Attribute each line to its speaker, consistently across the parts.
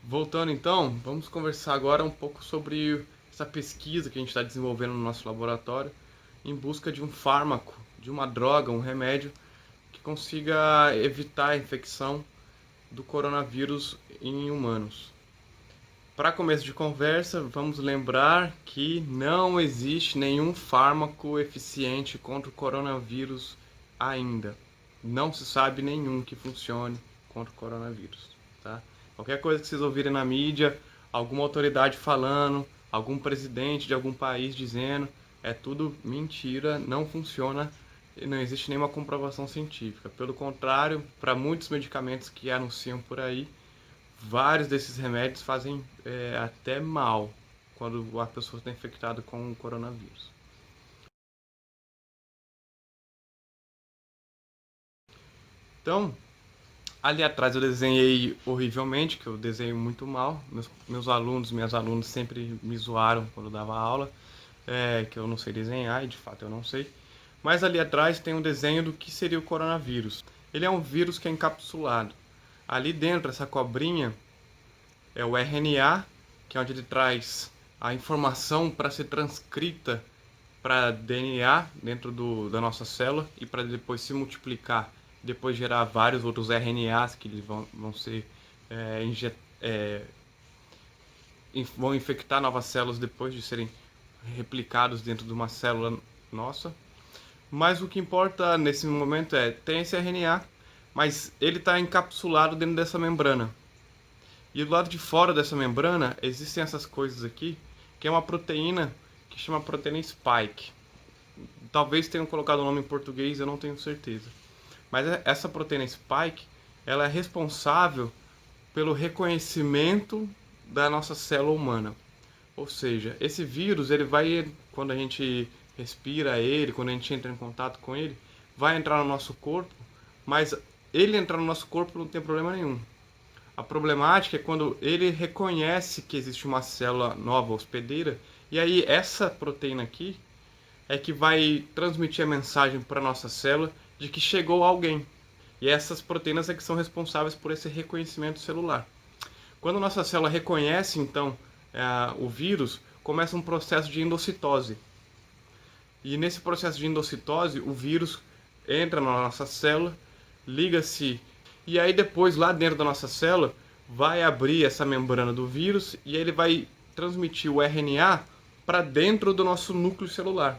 Speaker 1: Voltando então, vamos conversar agora um pouco sobre essa pesquisa que a gente está desenvolvendo no nosso laboratório em busca de um fármaco, de uma droga, um remédio que consiga evitar a infecção do coronavírus em humanos. Para começo de conversa, vamos lembrar que não existe nenhum fármaco eficiente contra o coronavírus ainda. Não se sabe nenhum que funcione contra o coronavírus, tá? Qualquer coisa que vocês ouvirem na mídia, alguma autoridade falando, algum presidente de algum país dizendo, é tudo mentira, não funciona e não existe nenhuma comprovação científica. Pelo contrário, para muitos medicamentos que anunciam por aí, vários desses remédios fazem até mal quando a pessoa está infectada com o coronavírus. Então, ali atrás eu desenhei horrivelmente, que eu desenho muito mal. Meus alunos, minhas alunas sempre me zoaram quando eu dava aula, que eu não sei desenhar, e de fato eu não sei. Mas ali atrás tem um desenho do que seria o coronavírus. Ele é um vírus que é encapsulado. Ali dentro, essa cobrinha é o RNA, que é onde ele traz a informação para ser transcrita para DNA dentro da nossa célula e para depois se multiplicar, depois gerar vários outros RNAs que eles vão ser vão infectar novas células depois de serem replicados dentro de uma célula nossa. Mas o que importa nesse momento tem esse RNA, mas ele está encapsulado dentro dessa membrana. E do lado de fora dessa membrana existem essas coisas aqui, que é uma proteína que chama proteína spike. Talvez tenham colocado o nome em português, eu não tenho certeza. Mas essa proteína spike, ela é responsável pelo reconhecimento da nossa célula humana. Ou seja, esse vírus, ele vai, quando a gente respira ele, quando a gente entra em contato com ele, vai entrar no nosso corpo, mas ele entrar no nosso corpo não tem problema nenhum. A problemática é quando ele reconhece que existe uma célula nova hospedeira, e aí essa proteína aqui é que vai transmitir a mensagem para a nossa célula de que chegou alguém. E essas proteínas é que são responsáveis por esse reconhecimento celular. Quando a nossa célula reconhece, então, o vírus, começa um processo de endocitose. E nesse processo de endocitose, o vírus entra na nossa célula, liga-se, e aí depois, lá dentro da nossa célula, vai abrir essa membrana do vírus e ele vai transmitir o RNA para dentro do nosso núcleo celular.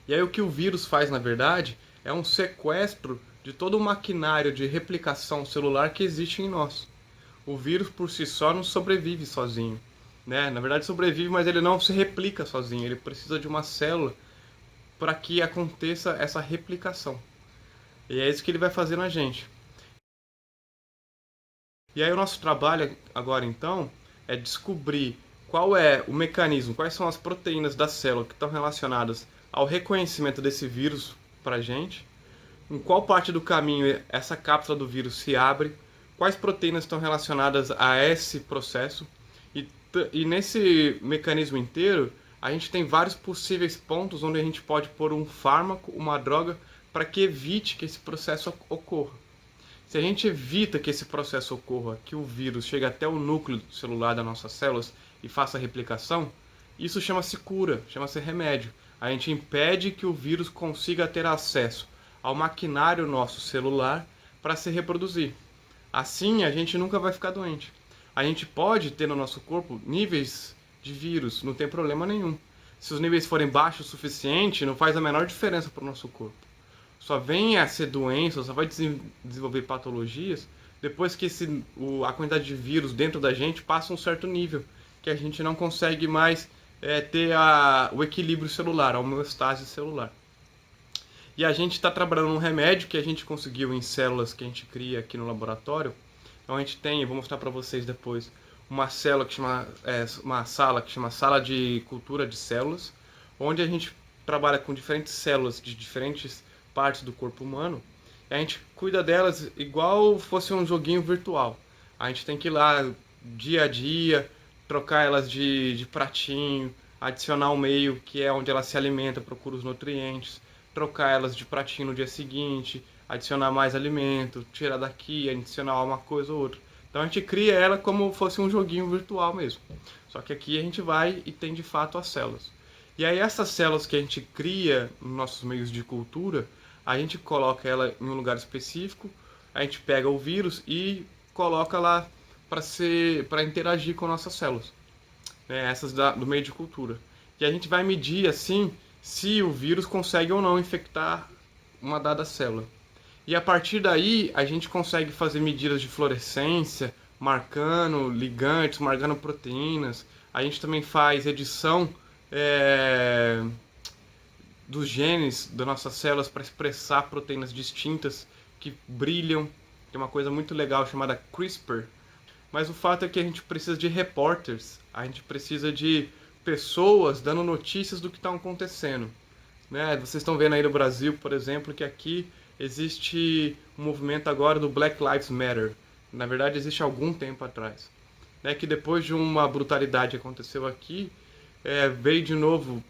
Speaker 1: E aí o que o vírus faz, na verdade, é um sequestro de todo o maquinário de replicação celular que existe em nós. O vírus por si só não sobrevive sozinho, né? Na verdade sobrevive, mas ele não se replica sozinho. Ele precisa de uma célula para que aconteça essa replicação. E é isso que ele vai fazer na gente. E aí o nosso trabalho agora então é descobrir qual é o mecanismo, quais são as proteínas da célula que estão relacionadas ao reconhecimento desse vírus para a gente, em qual parte do caminho essa cápsula do vírus se abre, quais proteínas estão relacionadas a esse processo, e nesse mecanismo inteiro a gente tem vários possíveis pontos onde a gente pode pôr um fármaco, uma droga, para que evite que esse processo ocorra. Se a gente evita que esse processo ocorra, que o vírus chegue até o núcleo celular das nossas células e faça a replicação, isso chama-se cura, chama-se remédio. A gente impede que o vírus consiga ter acesso ao maquinário nosso celular para se reproduzir. Assim, a gente nunca vai ficar doente. A gente pode ter no nosso corpo níveis de vírus, não tem problema nenhum. Se os níveis forem baixos o suficiente, não faz a menor diferença para o nosso corpo. Só vem a ser doença, só vai desenvolver patologias depois que a quantidade de vírus dentro da gente passa um certo nível, que a gente não consegue mais ter o equilíbrio celular, a homeostase celular. E a gente está trabalhando num remédio que a gente conseguiu em células que a gente cria aqui no laboratório. Então a gente tem, eu vou mostrar para vocês depois, uma célula que chama, uma sala que chama sala de cultura de células, onde a gente trabalha com diferentes células de diferentes partes do corpo humano. E a gente cuida delas igual fosse um joguinho virtual. A gente tem que ir lá dia a dia, trocar elas de pratinho, adicionar o meio que é onde ela se alimenta, procura os nutrientes, trocar elas de pratinho no dia seguinte, adicionar mais alimento, tirar daqui, adicionar uma coisa ou outra. Então a gente cria ela como fosse um joguinho virtual mesmo. Só que aqui a gente vai e tem de fato as células. E aí essas células que a gente cria nos nossos meios de cultura, a gente coloca ela em um lugar específico, a gente pega o vírus e coloca lá para interagir com nossas células, né? Essas do meio de cultura. E a gente vai medir assim se o vírus consegue ou não infectar uma dada célula. E a partir daí a gente consegue fazer medidas de fluorescência, marcando ligantes, marcando proteínas. A gente também faz edição é, dos genes das nossas células para expressar proteínas distintas que brilham. Tem uma coisa muito legal chamada CRISPR. Mas o fato é que a gente precisa de repórteres, a gente precisa de pessoas dando notícias do que está acontecendo, né? Vocês estão vendo aí no Brasil, por exemplo, que aqui existe um movimento agora do Black Lives Matter. Na verdade, existe há algum tempo atrás, né? Que depois de uma brutalidade que aconteceu aqui, veio de novo,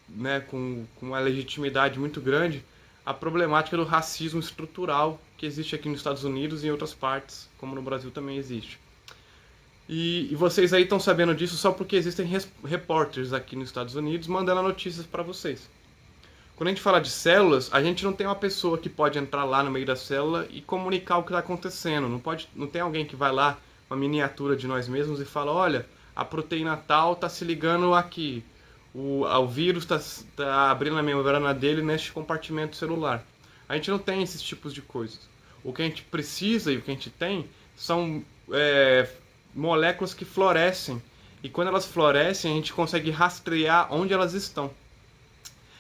Speaker 1: né, com uma legitimidade muito grande, a problemática do racismo estrutural que existe aqui nos Estados Unidos e em outras partes, como no Brasil também existe. E vocês aí estão sabendo disso só porque existem repórteres aqui nos Estados Unidos mandando notícias para vocês. Quando a gente fala de células, a gente não tem uma pessoa que pode entrar lá no meio da célula e comunicar o que está acontecendo. Não tem alguém que vai lá, uma miniatura de nós mesmos e fala, olha, a proteína tal está se ligando aqui. O vírus está abrindo a membrana dele neste compartimento celular. A gente não tem esses tipos de coisas. O que a gente precisa e o que a gente tem são moléculas que florescem. E quando elas florescem, a gente consegue rastrear onde elas estão.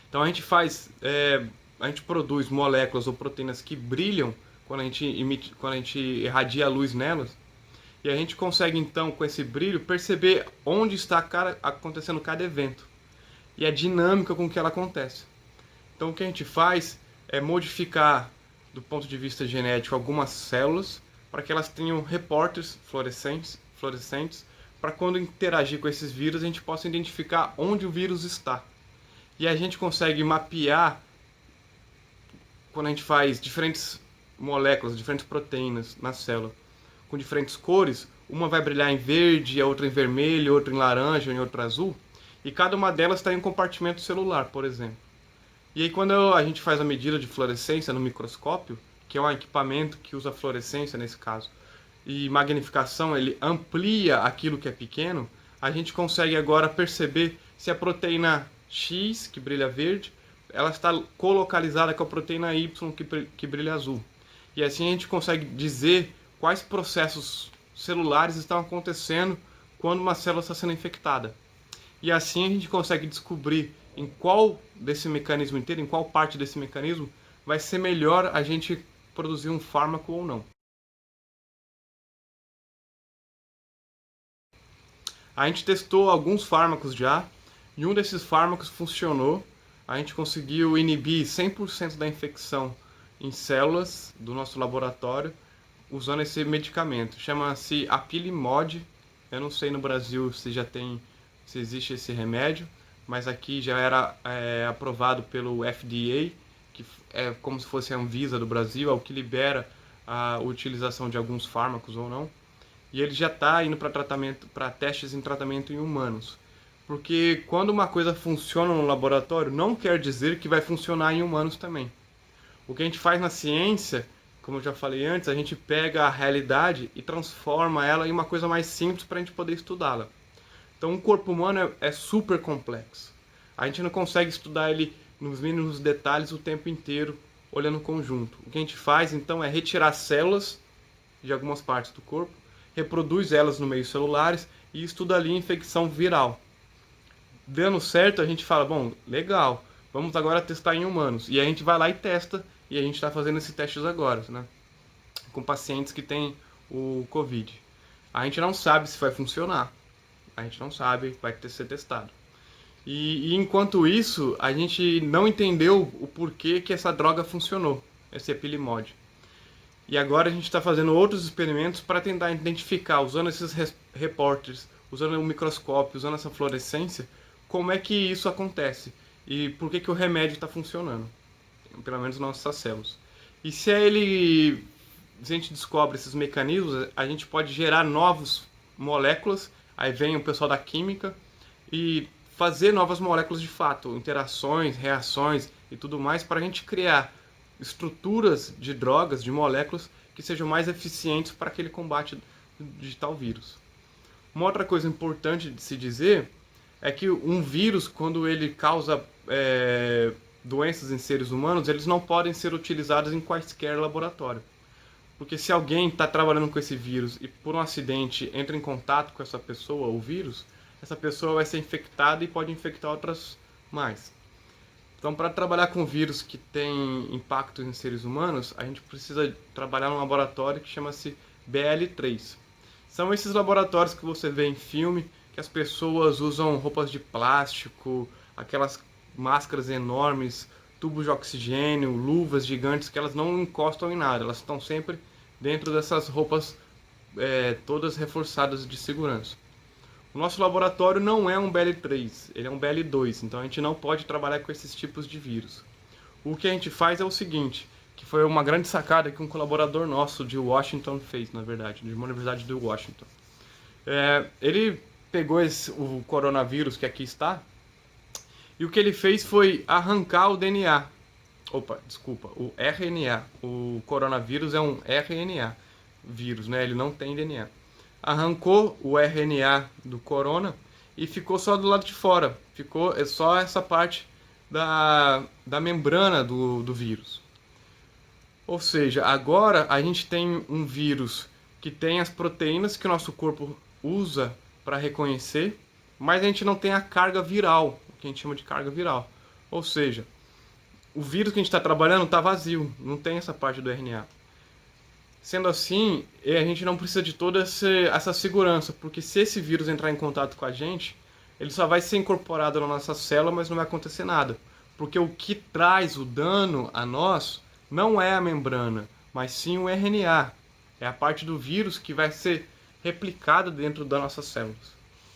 Speaker 1: Então a gente produz moléculas ou proteínas que brilham quando a gente irradia a luz nelas. E a gente consegue então, com esse brilho, perceber onde está acontecendo cada evento. E a dinâmica com que ela acontece. Então o que a gente faz é modificar, do ponto de vista genético, algumas células para que elas tenham repórteres fluorescentes para quando interagir com esses vírus a gente possa identificar onde o vírus está. E a gente consegue mapear, quando a gente faz diferentes moléculas, diferentes proteínas na célula, com diferentes cores, uma vai brilhar em verde, a outra em vermelho, outra em laranja, em outra azul, e cada uma delas está em um compartimento celular, por exemplo. E aí quando a gente faz a medida de fluorescência no microscópio, que é um equipamento que usa fluorescência nesse caso, e magnificação, ele amplia aquilo que é pequeno, a gente consegue agora perceber se a proteína X, que brilha verde, ela está colocalizada com a proteína Y, que brilha azul. E assim a gente consegue dizer quais processos celulares estão acontecendo quando uma célula está sendo infectada. E assim a gente consegue descobrir em qual desse mecanismo inteiro, em qual parte desse mecanismo, vai ser melhor a gente produzir um fármaco ou não. A gente testou alguns fármacos já, e um desses fármacos funcionou. A gente conseguiu inibir 100% da infecção em células do nosso laboratório usando esse medicamento. Chama-se Apilimod. Eu não sei no Brasil se existe esse remédio, mas aqui já era aprovado pelo FDA, que é como se fosse a Anvisa do Brasil, é o que libera a utilização de alguns fármacos ou não. E ele já está indo para testes em tratamento em humanos. Porque quando uma coisa funciona no laboratório, não quer dizer que vai funcionar em humanos também. O que a gente faz na ciência, como eu já falei antes, a gente pega a realidade e transforma ela em uma coisa mais simples para a gente poder estudá-la. Então o corpo humano é super complexo. A gente não consegue estudar ele nos mínimos detalhes o tempo inteiro, olhando o conjunto. O que a gente faz então é retirar células de algumas partes do corpo, reproduz elas no meio celulares e estuda ali a infecção viral. Dando certo, a gente fala, bom, legal, vamos agora testar em humanos. E a gente vai lá e testa, e a gente está fazendo esses testes agora, né? Com pacientes que têm o Covid. A gente não sabe se vai funcionar. A gente não sabe, vai ter que ser testado. E enquanto isso, a gente não entendeu o porquê que essa droga funcionou, esse Apilimod. E agora a gente está fazendo outros experimentos para tentar identificar, usando esses repórteres, usando o microscópio, usando essa fluorescência, como é que isso acontece e por que o remédio está funcionando, pelo menos nas nossas células. E se ele se a gente descobre esses mecanismos, a gente pode gerar novas moléculas. Aí vem o pessoal da química e fazer novas moléculas de fato, interações, reações e tudo mais, para a gente criar estruturas de drogas, de moléculas que sejam mais eficientes para aquele combate de tal vírus. Uma outra coisa importante de se dizer é que um vírus, quando ele causa doenças em seres humanos, eles não podem ser utilizados em quaisquer laboratório. Porque se alguém está trabalhando com esse vírus e por um acidente entra em contato com essa pessoa, o vírus, essa pessoa vai ser infectada e pode infectar outras mais. Então, para trabalhar com vírus que tem impacto em seres humanos, a gente precisa trabalhar num laboratório que chama-se BL3. São esses laboratórios que você vê em filme, que as pessoas usam roupas de plástico, aquelas máscaras enormes, tubos de oxigênio, luvas gigantes, que elas não encostam em nada, elas estão sempre dentro dessas roupas todas reforçadas de segurança. O nosso laboratório não é um BL3, ele é um BL2, então a gente não pode trabalhar com esses tipos de vírus. O que a gente faz é o seguinte, que foi uma grande sacada que um colaborador nosso de Washington fez, na verdade, de uma universidade de Washington. Ele pegou o coronavírus que aqui está, e o que ele fez foi arrancar o DNA. Opa, desculpa, o RNA. O coronavírus é um RNA vírus, né? Ele não tem DNA. Arrancou o RNA do corona e ficou só do lado de fora. Ficou só essa parte da membrana do vírus. Ou seja, agora a gente tem um vírus que tem as proteínas que o nosso corpo usa para reconhecer, mas a gente não tem a carga viral, o que a gente chama de carga viral. Ou seja, o vírus que a gente está trabalhando está vazio, não tem essa parte do RNA. Sendo assim, a gente não precisa de toda essa segurança, porque se esse vírus entrar em contato com a gente, ele só vai ser incorporado na nossa célula, mas não vai acontecer nada. Porque o que traz o dano a nós não é a membrana, mas sim o RNA. É a parte do vírus que vai ser replicada dentro das nossas células.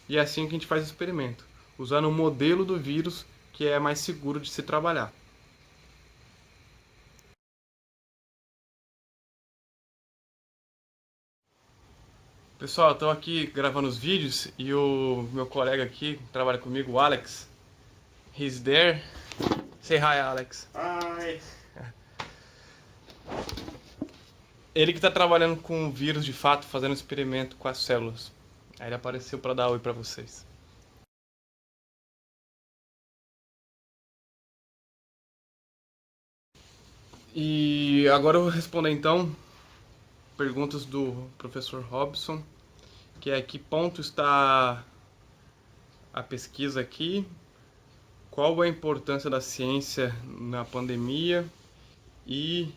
Speaker 1: E é assim que a gente faz o experimento, usando o modelo do vírus que é mais seguro de se trabalhar. Pessoal, estou aqui gravando os vídeos e o meu colega aqui, que trabalha comigo, o Alex, he's there. Say hi, Alex.
Speaker 2: Ai,
Speaker 1: Ele que está trabalhando com o vírus de fato, fazendo experimento com as células. Aí ele apareceu para dar oi para vocês. E agora eu vou responder então perguntas do professor Robson, que é que ponto está a pesquisa aqui, qual é a importância da ciência na pandemia e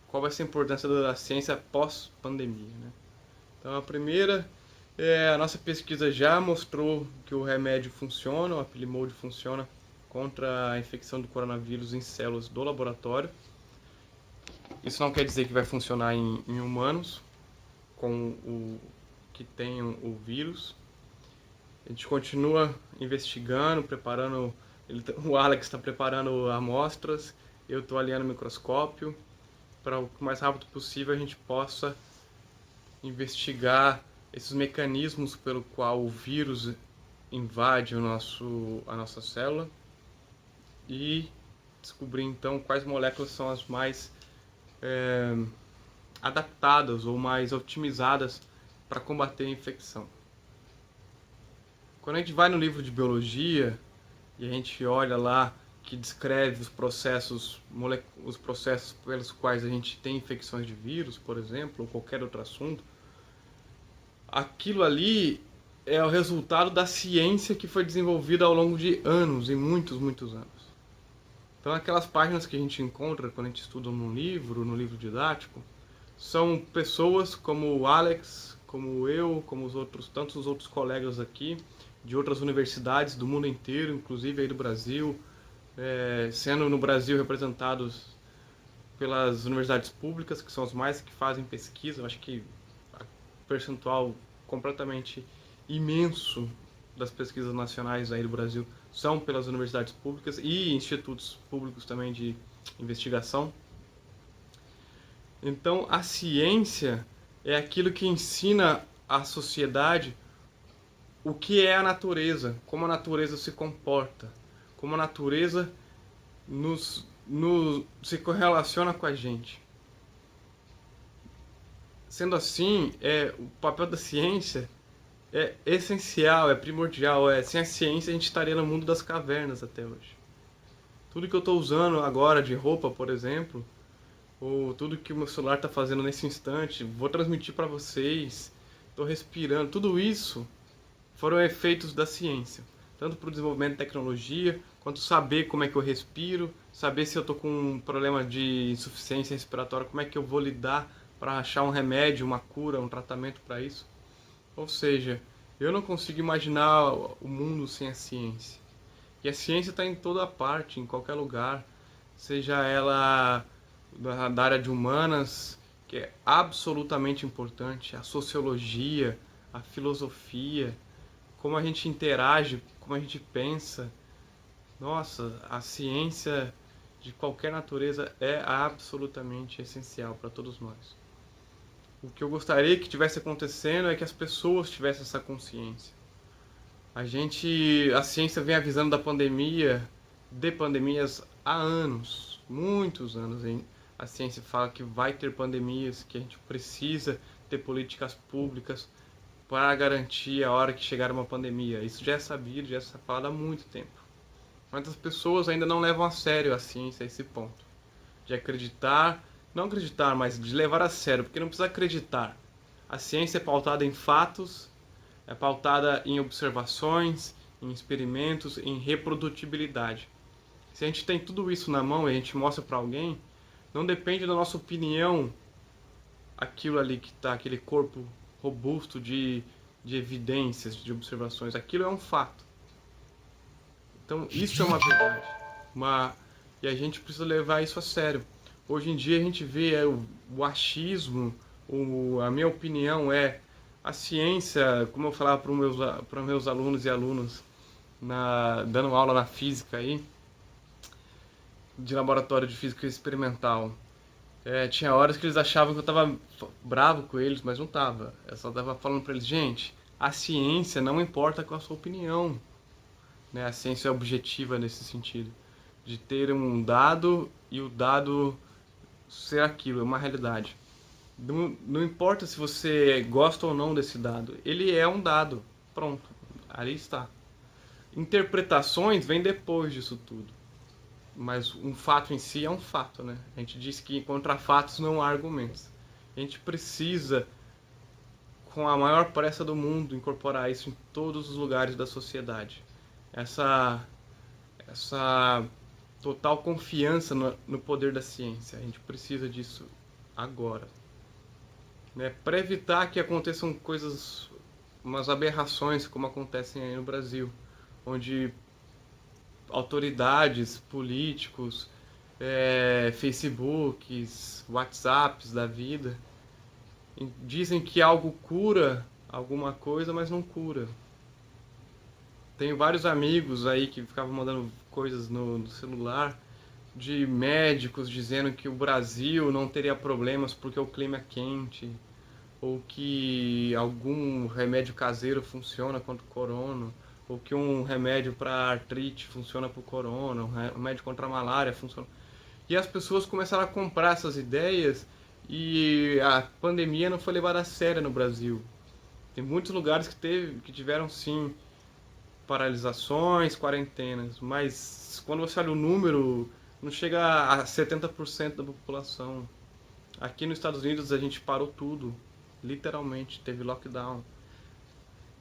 Speaker 1: qual vai ser a importância da ciência pós-pandemia, né? Então a primeira a nossa pesquisa já mostrou que o remédio funciona, o Apilimode funciona contra a infecção do coronavírus em células do laboratório. Isso não quer dizer que vai funcionar em humanos com o que tem o vírus. A gente continua investigando, preparando. O Alex está preparando amostras, eu estou alinhando o microscópio para o mais rápido possível a gente possa investigar esses mecanismos pelo qual o vírus invade a nossa célula e descobrir então quais moléculas são as mais adaptadas ou mais otimizadas para combater a infecção. Quando a gente vai no livro de biologia e a gente olha lá que descreve os processos pelos quais a gente tem infecções de vírus, por exemplo, ou qualquer outro assunto, aquilo ali é o resultado da ciência que foi desenvolvida ao longo de anos, e muitos, muitos anos. Então aquelas páginas que a gente encontra quando a gente estuda no livro didático, são pessoas como o Alex, como eu, como tantos outros colegas aqui, de outras universidades do mundo inteiro, inclusive aí do Brasil, sendo no Brasil representados pelas universidades públicas, que são as mais que fazem pesquisa. Eu acho que o percentual completamente imenso das pesquisas nacionais aí do Brasil são pelas universidades públicas e institutos públicos também de investigação. Então, a ciência é aquilo que ensina à sociedade o que é a natureza, como a natureza se comporta, como a natureza se correlaciona com a gente. Sendo assim, o papel da ciência é essencial, é primordial. Sem a ciência a gente estaria no mundo das cavernas até hoje. Tudo que eu estou usando agora de roupa, por exemplo, ou tudo que o meu celular está fazendo nesse instante, vou transmitir para vocês, estou respirando, tudo isso foram efeitos da ciência. Tanto para o desenvolvimento de tecnologia, quanto saber como é que eu respiro, saber se eu estou com um problema de insuficiência respiratória, como é que eu vou lidar para achar um remédio, uma cura, um tratamento para isso. Ou seja, eu não consigo imaginar o mundo sem a ciência. E a ciência está em toda parte, em qualquer lugar, seja ela da área de humanas, que é absolutamente importante, a sociologia, a filosofia, como a gente interage, como a gente pensa. Nossa, a ciência de qualquer natureza é absolutamente essencial para todos nós. O que eu gostaria que tivesse acontecendo é que as pessoas tivessem essa consciência. A ciência vem avisando da pandemia, de pandemias há anos, muitos anos, hein? A ciência fala que vai ter pandemias, que a gente precisa ter políticas públicas para garantir a hora que chegar uma pandemia. Isso já é sabido, já é falado há muito tempo. Mas as pessoas ainda não levam a sério a ciência a esse ponto. De acreditar, não acreditar, mas de levar a sério, porque não precisa acreditar. A ciência é pautada em fatos, é pautada em observações, em experimentos, em reprodutibilidade. Se a gente tem tudo isso na mão e a gente mostra para alguém, não depende da nossa opinião aquilo ali que está, aquele corpo robusto de evidências, de observações. Aquilo é um fato. Então, isso é uma verdade. E a gente precisa levar isso a sério. Hoje em dia a gente vê o achismo, a minha opinião é a ciência, como eu falava para os meus alunos e alunas, dando aula na física aí, de laboratório de física experimental. Tinha horas que eles achavam que eu estava bravo com eles, mas não estava. Eu só estava falando para eles, gente, a ciência não importa com a sua opinião. Né? A ciência é objetiva nesse sentido, de ter um dado e o dado ser aquilo, é uma realidade. Não importa se você gosta ou não desse dado, ele é um dado, pronto, ali está. Interpretações vêm depois disso tudo, mas um fato em si é um fato, né? A gente diz que contra fatos não há argumentos. A gente precisa, com a maior pressa do mundo, incorporar isso em todos os lugares da sociedade. Essa total confiança no poder da ciência. A gente precisa disso agora. Né? Para evitar que aconteçam coisas, umas aberrações como acontecem aí no Brasil, onde autoridades, políticos, Facebooks, WhatsApps da vida, dizem que algo cura alguma coisa, mas não cura. Tenho vários amigos aí que ficavam mandando coisas no celular de médicos dizendo que o Brasil não teria problemas porque o clima é quente, ou que algum remédio caseiro funciona contra o corona, ou que um remédio para artrite funciona para o corona, um remédio contra a malária funciona. E as pessoas começaram a comprar essas ideias e a pandemia não foi levada a sério no Brasil. Tem muitos lugares que tiveram sim paralisações, quarentenas, mas quando você olha o número, não chega a 70% da população. Aqui nos Estados Unidos a gente parou tudo, literalmente, teve lockdown.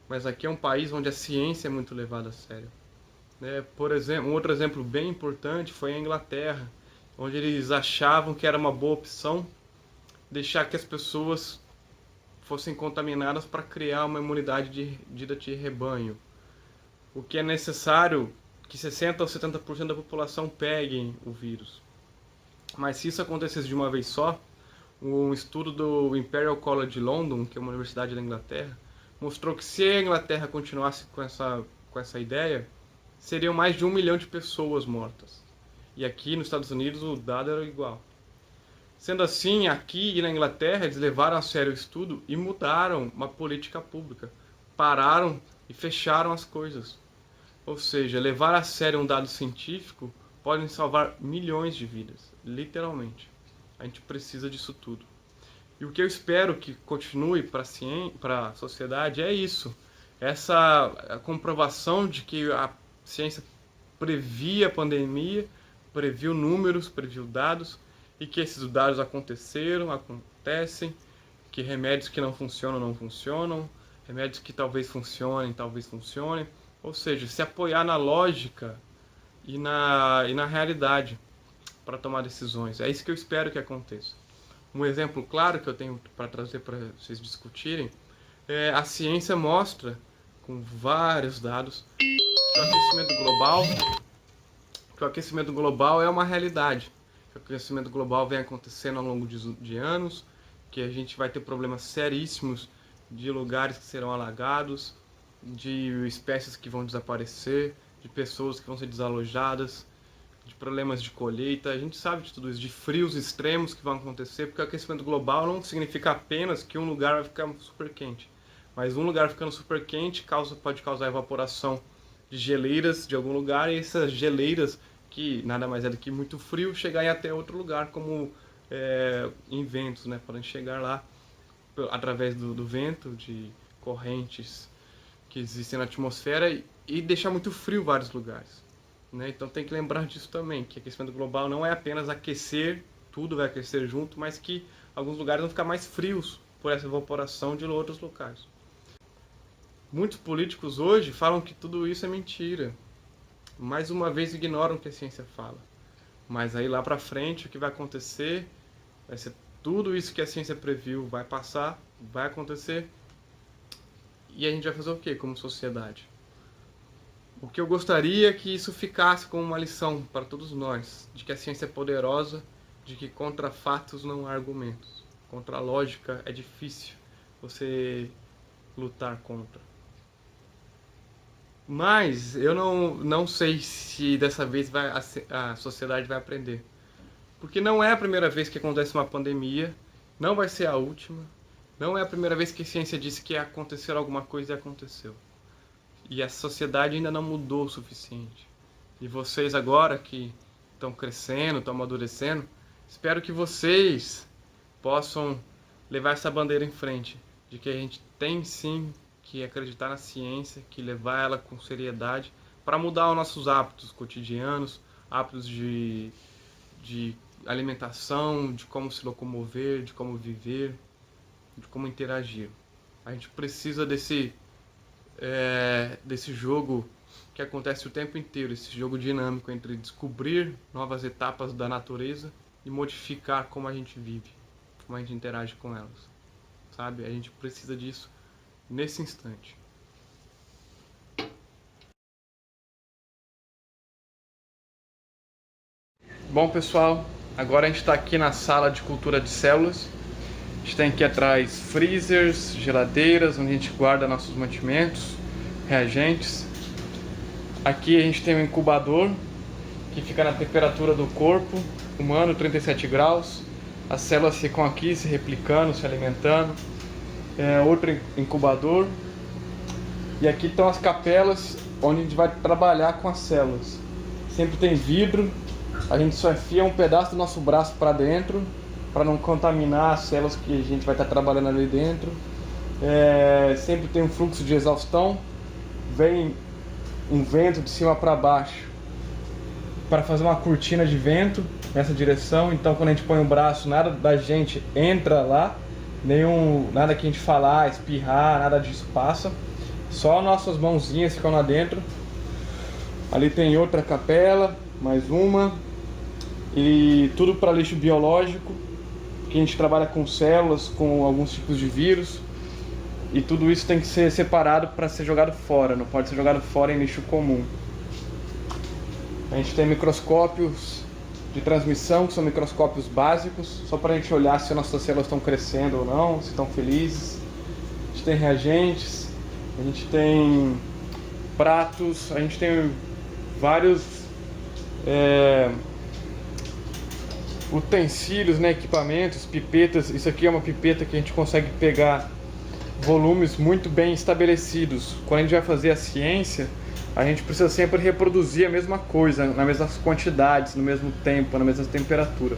Speaker 1: Mas aqui é um país onde a ciência é muito levada a sério. Por exemplo, um outro exemplo bem importante foi a Inglaterra, onde eles achavam que era uma boa opção deixar que as pessoas fossem contaminadas para criar uma imunidade de rebanho. O que é necessário que 60% ou 70% da população peguem o vírus. Mas se isso acontecesse de uma vez só, um estudo do Imperial College London, que é uma universidade da Inglaterra, mostrou que se a Inglaterra continuasse com essa ideia, seriam mais de 1 milhão de pessoas mortas. E aqui nos Estados Unidos o dado era igual. Sendo assim, aqui e na Inglaterra, eles levaram a sério o estudo e mudaram uma política pública. Pararam e fecharam as coisas. Ou seja, levar a sério um dado científico pode salvar milhões de vidas, literalmente. A gente precisa disso tudo. E o que eu espero que continue para a sociedade é isso. Essa a comprovação de que a ciência previa a pandemia, previu números, previu dados, e que esses dados acontecem, que remédios que não funcionam, remédios que talvez funcionem. Ou seja, se apoiar na lógica e na realidade para tomar decisões. É isso que eu espero que aconteça. Um exemplo claro que eu tenho para trazer para vocês discutirem é a ciência mostra, com vários dados, que o aquecimento global é uma realidade. Que o aquecimento global vem acontecendo ao longo de anos, que a gente vai ter problemas seríssimos de lugares que serão alagados, de espécies que vão desaparecer, de pessoas que vão ser desalojadas, de problemas de colheita. A gente sabe de tudo isso, de frios extremos que vão acontecer, porque o aquecimento global não significa apenas que um lugar vai ficar super quente, mas um lugar ficando super quente pode causar evaporação de geleiras de algum lugar, e essas geleiras, que nada mais é do que muito frio, chegarem até outro lugar, como em ventos, né? Podem chegar lá através do vento, de correntes que existem na atmosfera, e deixar muito frio vários lugares, né? Então tem que lembrar disso também, que aquecimento global não é apenas aquecer, tudo vai aquecer junto, mas que alguns lugares vão ficar mais frios por essa evaporação de outros locais. Muitos políticos hoje falam que tudo isso é mentira. Mais uma vez ignoram o que a ciência fala. Mas aí lá para frente o que vai acontecer vai ser tudo isso que a ciência previu vai passar, vai acontecer. E a gente vai fazer o quê como sociedade? O que eu gostaria é que isso ficasse como uma lição para todos nós, de que a ciência é poderosa, de que contra fatos não há argumentos. Contra a lógica é difícil você lutar contra. Mas eu não sei se dessa vez a sociedade vai aprender. Porque não é a primeira vez que acontece uma pandemia, não vai ser a última, não é a primeira vez que a ciência disse que ia acontecer alguma coisa e aconteceu. E a sociedade ainda não mudou o suficiente. E vocês agora que estão crescendo, estão amadurecendo, espero que vocês possam levar essa bandeira em frente, de que a gente tem sim que acreditar na ciência, que levar ela com seriedade para mudar os nossos hábitos cotidianos, hábitos de alimentação, de como se locomover, de como viver, de como interagir. A gente precisa desse jogo que acontece o tempo inteiro, esse jogo dinâmico entre descobrir novas etapas da natureza e modificar como a gente vive, como a gente interage com elas, sabe? A gente precisa disso nesse instante. Bom, pessoal, agora a gente está aqui na sala de cultura de células. A gente tem aqui atrás freezers, geladeiras, onde a gente guarda nossos mantimentos, reagentes. Aqui a gente tem um incubador, que fica na temperatura do corpo humano, 37 graus. As células ficam aqui se replicando, se alimentando. Outro incubador. E aqui estão as capelas, onde a gente vai trabalhar com as células. Sempre tem vidro, a gente só enfia um pedaço do nosso braço para dentro, para não contaminar as células que a gente vai estar trabalhando ali dentro. Sempre tem um fluxo de exaustão, vem um vento de cima para baixo para fazer uma cortina de vento nessa direção. Então quando a gente põe o braço, nada da gente entra lá, nada que a gente falar, espirrar, nada disso passa, só nossas mãozinhas ficam lá dentro. Ali tem outra capela, mais uma, e tudo para lixo biológico, que a gente trabalha com células, com alguns tipos de vírus, e tudo isso tem que ser separado para ser jogado fora, não pode ser jogado fora em lixo comum. A gente tem microscópios de transmissão, que são microscópios básicos, só para a gente olhar se nossas células estão crescendo ou não, se estão felizes. A gente tem reagentes, a gente tem pratos, a gente tem vários utensílios, né, equipamentos, pipetas. Isso aqui é uma pipeta que a gente consegue pegar volumes muito bem estabelecidos. Quando a gente vai fazer a ciência, a gente precisa sempre reproduzir a mesma coisa, nas mesmas quantidades, no mesmo tempo, na mesma temperatura.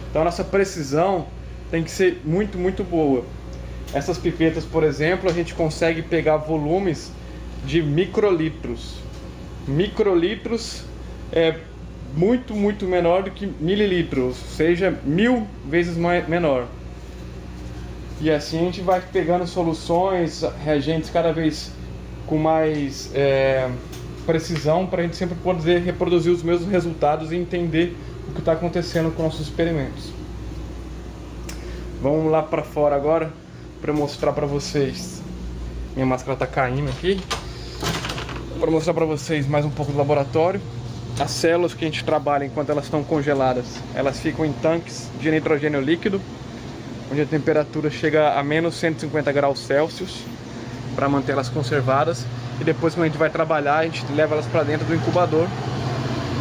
Speaker 1: Então a nossa precisão tem que ser muito, muito boa. Essas pipetas, por exemplo, a gente consegue pegar volumes de microlitros. Microlitros é muito, muito menor do que mililitros, ou seja, 1000 vezes menor. E assim a gente vai pegando soluções, reagentes cada vez com mais precisão, para a gente sempre poder reproduzir os mesmos resultados e entender o que está acontecendo com nossos experimentos. Vamos lá para fora agora para mostrar para vocês. Minha máscara está caindo aqui. Para mostrar para vocês mais um pouco do laboratório. As células que a gente trabalha enquanto elas estão congeladas, elas ficam em tanques de nitrogênio líquido, onde a temperatura chega a menos 150 graus Celsius, para manter elas conservadas. E depois, quando a gente vai trabalhar, a gente leva elas para dentro do incubador,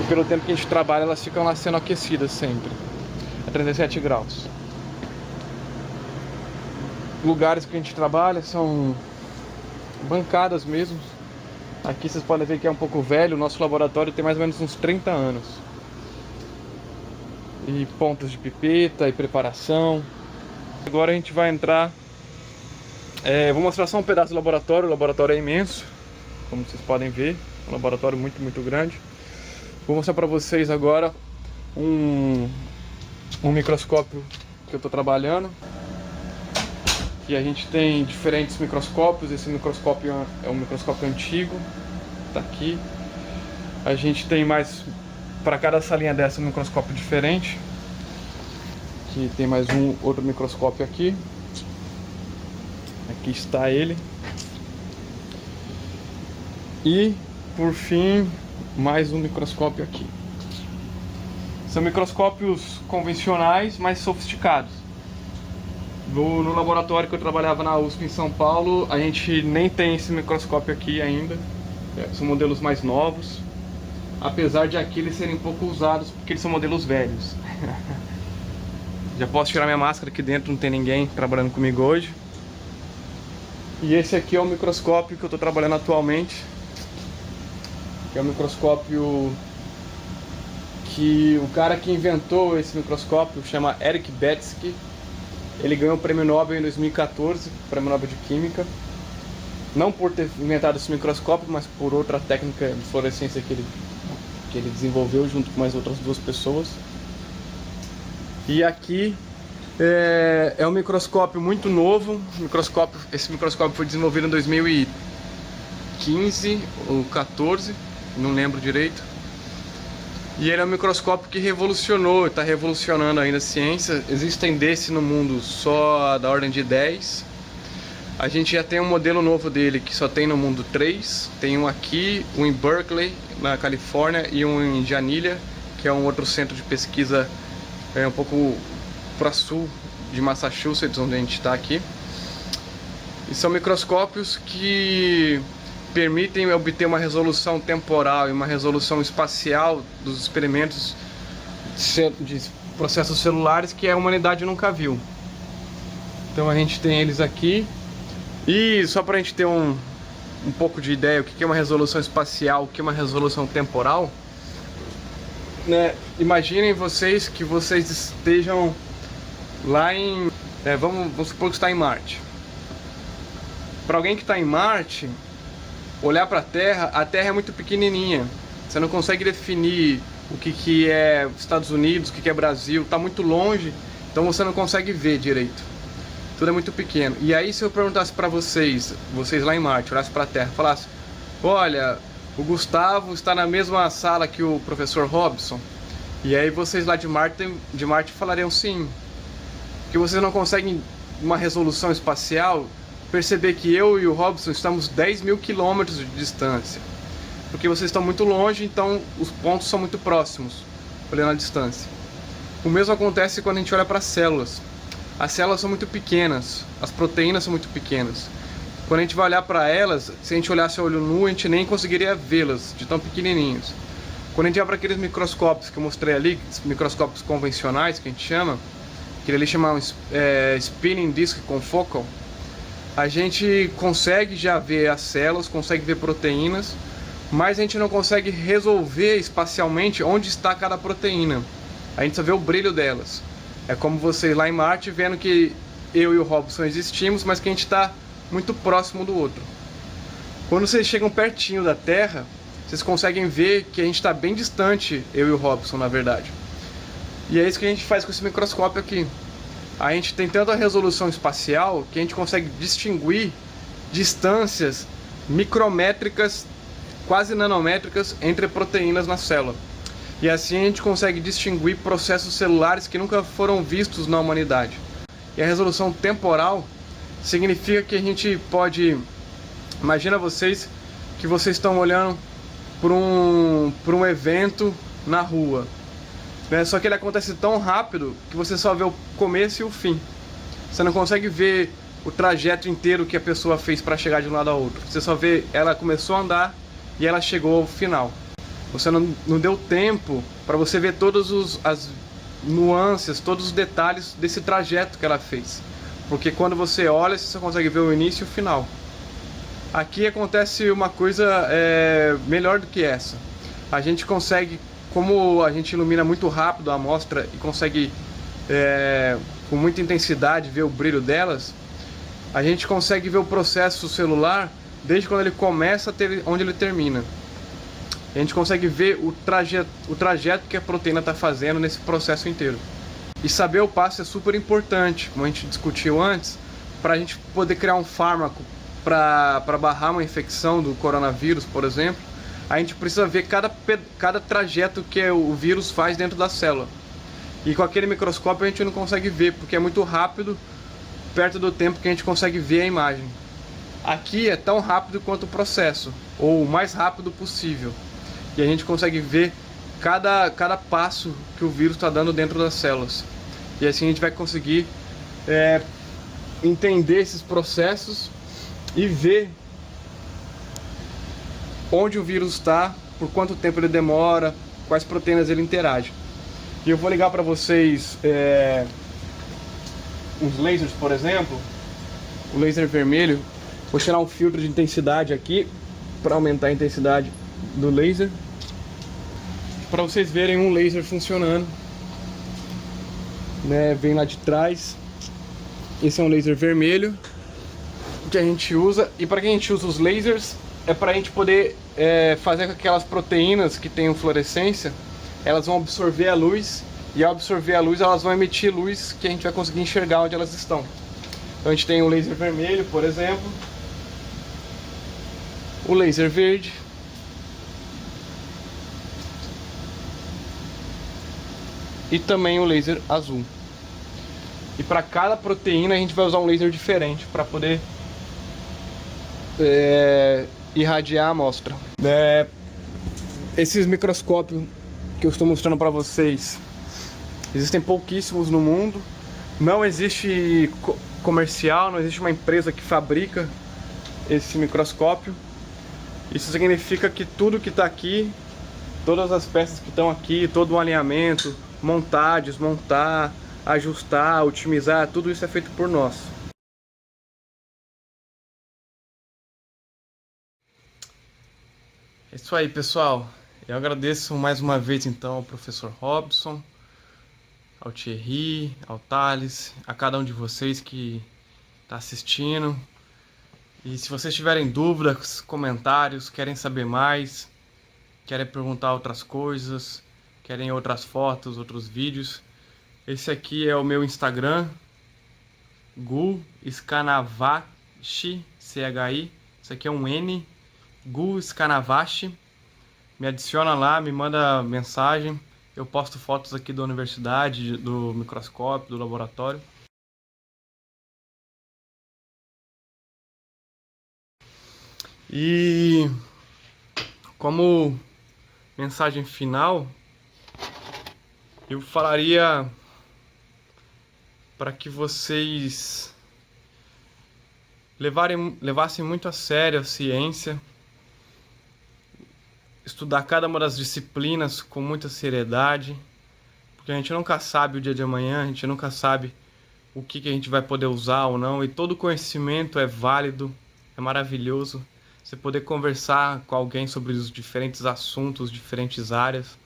Speaker 1: e pelo tempo que a gente trabalha, elas ficam lá sendo aquecidas sempre a 37 graus. Lugares que a gente trabalha são bancadas mesmo. Aqui vocês podem ver que é um pouco velho. O nosso laboratório tem mais ou menos uns 30 anos. E pontas de pipeta e preparação. Agora a gente vai entrar. Vou mostrar só um pedaço do laboratório. O laboratório é imenso, como vocês podem ver. É um laboratório muito, muito grande. Vou mostrar para vocês agora um microscópio que eu estou trabalhando. E a gente tem diferentes microscópios. Esse microscópio é um microscópio antigo, tá aqui. A gente tem mais, para cada salinha dessa, um microscópio diferente. Aqui tem mais um outro microscópio aqui. Aqui está ele. E por fim, mais um microscópio aqui. São microscópios convencionais, mais sofisticados. No laboratório que eu trabalhava na USP em São Paulo, a gente nem tem esse microscópio aqui ainda. São modelos mais novos, apesar de aqui eles serem pouco usados porque eles são modelos velhos. Já posso tirar minha máscara, aqui dentro não tem ninguém trabalhando comigo hoje. E esse aqui é o microscópio que eu estou trabalhando atualmente, que é o microscópio que o cara que inventou esse microscópio chama Eric Betsky. Ele ganhou o prêmio Nobel em 2014, prêmio Nobel de Química. Não por ter inventado esse microscópio, mas por outra técnica de fluorescência que ele desenvolveu junto com mais outras duas pessoas. E aqui é um microscópio muito novo. Esse microscópio foi desenvolvido em 2015 ou 14, não lembro direito. E ele é um microscópio que revolucionou, está revolucionando ainda a ciência. Existem desse no mundo só da ordem de 10. A gente já tem um modelo novo dele que só tem no mundo 3. Tem um aqui, um em Berkeley, na Califórnia, e um em Janilha, que é um outro centro de pesquisa um pouco para sul de Massachusetts, onde a gente está aqui. E são microscópios que permitem obter uma resolução temporal e uma resolução espacial dos experimentos de processos celulares que a humanidade nunca viu. Então a gente tem eles aqui. E só para a gente ter um pouco de ideia o que é uma resolução espacial, o que é uma resolução temporal, né? Imaginem vocês que vocês estejam lá em... vamos supor que está em Marte. Para alguém que está em Marte, olhar para a Terra é muito pequenininha. Você não consegue definir o que é Estados Unidos, o que é Brasil, está muito longe, então você não consegue ver direito. Tudo é muito pequeno. E aí, se eu perguntasse para vocês lá em Marte, olhasse para a Terra, falasse: olha, o Gustavo está na mesma sala que o professor Robson. E aí vocês lá de Marte falariam sim. Porque vocês não conseguem, uma resolução espacial, perceber que eu e o Robson estamos 10.000 quilômetros de distância. Porque vocês estão muito longe, então os pontos são muito próximos, olhando a distância. O mesmo acontece quando a gente olha para as células. As células são muito pequenas, as proteínas são muito pequenas. Quando a gente vai olhar para elas, se a gente olhasse a olho nu, a gente nem conseguiria vê-las, de tão pequenininhos. Quando a gente vai para aqueles microscópios que eu mostrei ali, microscópios convencionais que a gente chama, que ali chama spinning disk confocal, a gente consegue já ver as células, consegue ver proteínas, mas a gente não consegue resolver espacialmente onde está cada proteína. A gente só vê o brilho delas. É como vocês lá em Marte vendo que eu e o Robson existimos, mas que a gente está muito próximo do outro. Quando vocês chegam pertinho da Terra, vocês conseguem ver que a gente está bem distante, eu e o Robson, na verdade. E é isso que a gente faz com esse microscópio aqui. A gente tem tanta resolução espacial que a gente consegue distinguir distâncias micrométricas, quase nanométricas, entre proteínas na célula. E assim a gente consegue distinguir processos celulares que nunca foram vistos na humanidade. E a resolução temporal significa que a gente pode... Imagina vocês que vocês estão olhando por um evento na rua, né? Só que ele acontece tão rápido que você só vê o começo e o fim. Você não consegue ver o trajeto inteiro que a pessoa fez para chegar de um lado ao outro. Você só vê ela começou a andar e ela chegou ao final. Você não deu tempo para você ver todas as nuances, todos os detalhes desse trajeto que ela fez. Porque quando você olha, você só consegue ver o início e o final. Aqui acontece uma coisa melhor do que essa. A gente consegue, como a gente ilumina muito rápido a amostra e consegue com muita intensidade ver o brilho delas, a gente consegue ver o processo celular desde quando ele começa até onde ele termina. A gente consegue ver o trajeto que a proteína está fazendo nesse processo inteiro. E saber o passo é super importante, como a gente discutiu antes, para a gente poder criar um fármaco para barrar uma infecção do coronavírus, por exemplo. A gente precisa ver cada trajeto que o vírus faz dentro da célula. E com aquele microscópio a gente não consegue ver, porque é muito rápido, perto do tempo que a gente consegue ver a imagem. Aqui é tão rápido quanto o processo, ou o mais rápido possível. E a gente consegue ver cada passo que o vírus está dando dentro das células. E assim a gente vai conseguir entender esses processos e ver onde o vírus está, por quanto tempo ele demora, quais proteínas ele interage. E eu vou ligar para vocês uns lasers, por exemplo, o laser vermelho. Vou tirar um filtro de intensidade aqui para aumentar a intensidade do laser, para vocês verem um laser funcionando, né? Vem lá de trás. Esse é um laser vermelho que a gente usa, e para que a gente usa os lasers é para a gente poder fazer com que aquelas proteínas que tenham fluorescência, elas vão absorver a luz, e ao absorver a luz elas vão emitir luz que a gente vai conseguir enxergar onde elas estão. Então a gente tem o laser vermelho, por exemplo, o laser verde, e também o laser azul. E para cada proteína a gente vai usar um laser diferente para poder irradiar a amostra. Esses microscópios que eu estou mostrando para vocês, existem pouquíssimos no mundo. Não existe comercial, não existe uma empresa que fabrica esse microscópio. Isso significa que tudo que está aqui, todas as peças que estão aqui, todo o alinhamento, montar, desmontar, ajustar, otimizar, tudo isso é feito por nós. É isso aí, pessoal. Eu agradeço mais uma vez então ao professor Robson, ao Thierry, ao Thales, a cada um de vocês que está assistindo. E se vocês tiverem dúvidas, comentários, querem saber mais, querem perguntar outras coisas, querem outras fotos, outros vídeos, esse aqui é o meu Instagram, Gu Scanavashi, CHI, isso aqui é um N, Gu Scanavashi. Me adiciona lá, me manda mensagem, eu posto fotos aqui da universidade, do microscópio, do laboratório. E como mensagem final, eu falaria para que vocês levassem muito a sério a ciência, estudar cada uma das disciplinas com muita seriedade, porque a gente nunca sabe o dia de amanhã, a gente nunca sabe o que a gente vai poder usar ou não, e todo conhecimento é válido, é maravilhoso. Você poder conversar com alguém sobre os diferentes assuntos, diferentes áreas,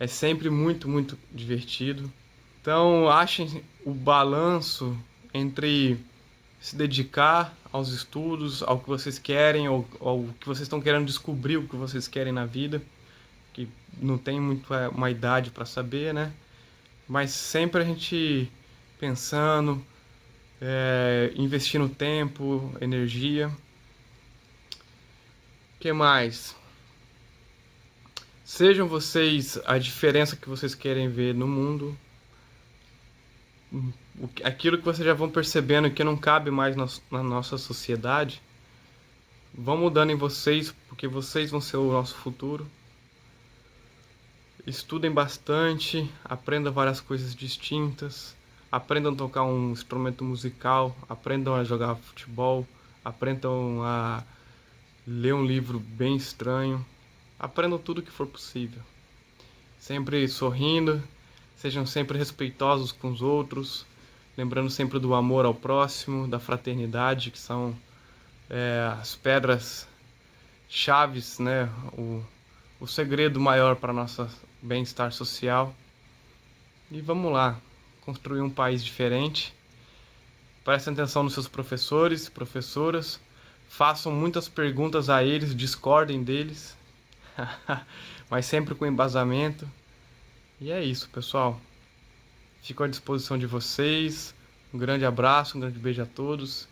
Speaker 1: é sempre muito, muito divertido. Então, achem o balanço entre se dedicar aos estudos, ao que vocês querem, ou ao que vocês estão querendo descobrir, o que vocês querem na vida, que não tem muito uma idade para saber, né? Mas sempre a gente pensando, investindo tempo, energia. O que mais? Sejam vocês a diferença que vocês querem ver no mundo, aquilo que vocês já vão percebendo que não cabe mais na nossa sociedade, vão mudando em vocês, porque vocês vão ser o nosso futuro. Estudem bastante, aprendam várias coisas distintas, aprendam a tocar um instrumento musical, aprendam a jogar futebol, aprendam a ler um livro bem estranho, aprendam tudo que for possível. Sempre sorrindo, sejam sempre respeitosos com os outros, lembrando sempre do amor ao próximo, da fraternidade, que são as pedras chaves, né? O segredo maior para nosso bem-estar social. E vamos lá, construir um país diferente. Prestem atenção nos seus professores e professoras, façam muitas perguntas a eles, discordem deles, mas sempre com embasamento. E é isso, pessoal. Fico à disposição de vocês. Um grande abraço, um grande beijo a todos